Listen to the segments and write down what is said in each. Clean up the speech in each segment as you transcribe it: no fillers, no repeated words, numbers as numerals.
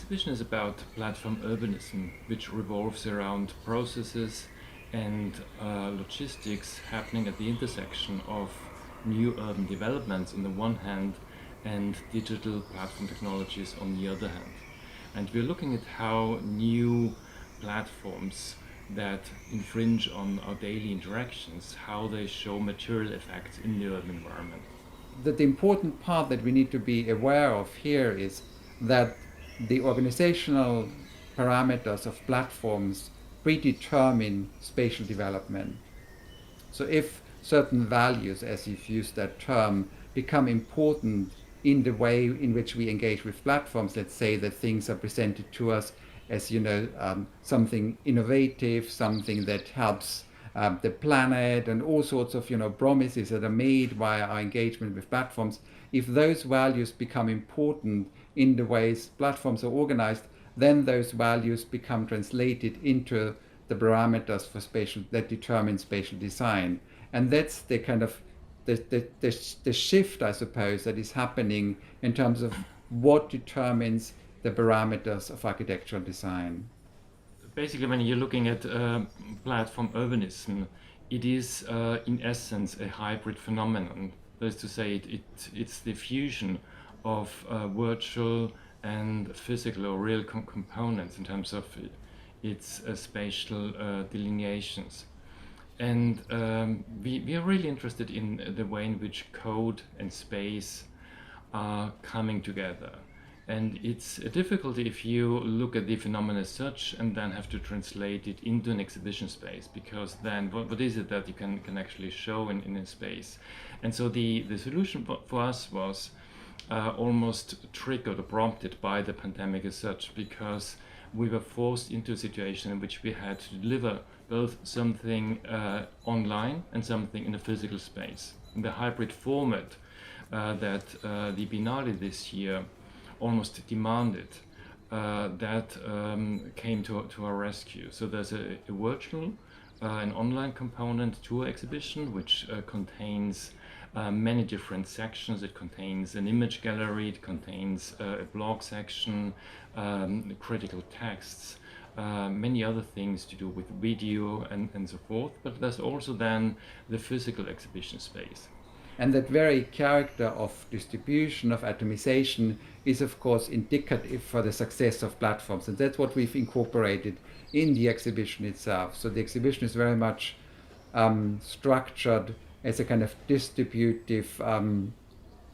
exhibition is about platform urbanism, which revolves around processes and logistics happening at the intersection of new urban developments on the one hand and digital platform technologies on the other hand. And we're looking at how new platforms that infringe on our daily interactions, how they show material effects in the urban environment. The important part that we need to be aware of here is that the organizational parameters of platforms predetermine spatial development. So if certain values, as you've used that term, become important in the way in which we engage with platforms, let's say that things are presented to us as something innovative, something that helps the planet, and all sorts of promises that are made via our engagement with platforms. If those values become important in the ways platforms are organized, then those values become translated into the parameters for spatial that determine spatial design. And that's the kind of the shift, I suppose, that is happening in terms of what determines the parameters of architectural design. Basically, when you're looking at platform urbanism, it is in essence a hybrid phenomenon. That is to say, it's the fusion of virtual and physical or real components in terms of its spatial delineations. And we are really interested in the way in which code and space are coming together. And it's a difficulty if you look at the phenomenon as such and then have to translate it into an exhibition space, because then what is it that you can actually show in a space? And so the solution for us was almost triggered or prompted by the pandemic as such, because we were forced into a situation in which we had to deliver both something online and something in a physical space. In the hybrid format that the Biennale this year almost demanded, that came to our rescue. So there's a virtual, an online component to our exhibition, which contains many different sections. It contains an image gallery, it contains a blog section, critical texts, many other things to do with video and so forth. But there's also then the physical exhibition space. And that very character of distribution, of atomization, is of course indicative for the success of platforms. And that's what we've incorporated in the exhibition itself. So the exhibition is very much structured as a kind of distributive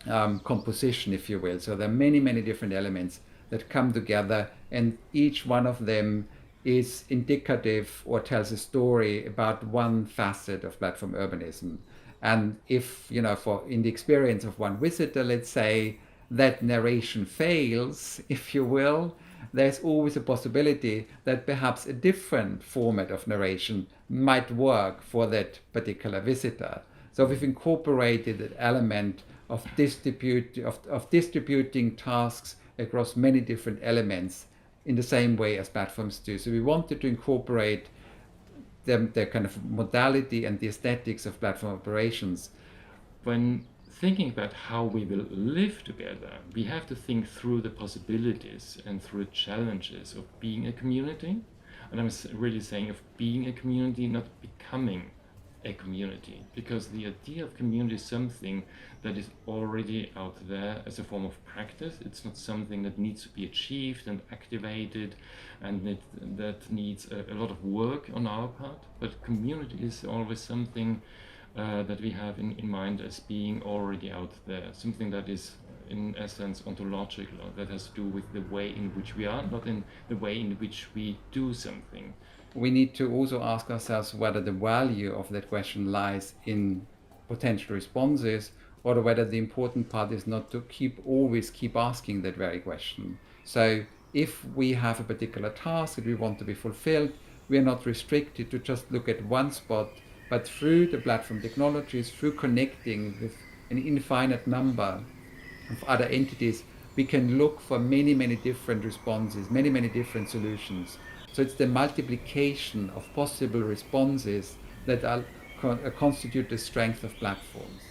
composition, if you will. So there are many, many different elements that come together, and each one of them is indicative or tells a story about one facet of platform urbanism. And if, for in the experience of one visitor, let's say, that narration fails, if you will, there's always a possibility that perhaps a different format of narration might work for that particular visitor. So we've incorporated an element of distributing tasks across many different elements in the same way as platforms do. So we wanted to incorporate the kind of modality and the aesthetics of platform operations. When thinking about how we will live together, we have to think through the possibilities and through the challenges of being a community. And I'm really saying of being a community, not becoming a community, because the idea of community is something that is already out there as a form of practice. It's not something that needs to be achieved and activated, and that needs a lot of work on our part. But community is always something that we have in mind as being already out there, something that is in essence ontological, that has to do with the way in which we are, not in the way in which we do something. We need to also ask ourselves whether the value of that question lies in potential responses, or whether the important part is not to always keep asking that very question. So if we have a particular task that we want to be fulfilled, we are not restricted to just look at one spot, but through the platform technologies, through connecting with an infinite number of other entities, we can look for many, many different responses, many, many different solutions. So it's the multiplication of possible responses that constitute the strength of platforms.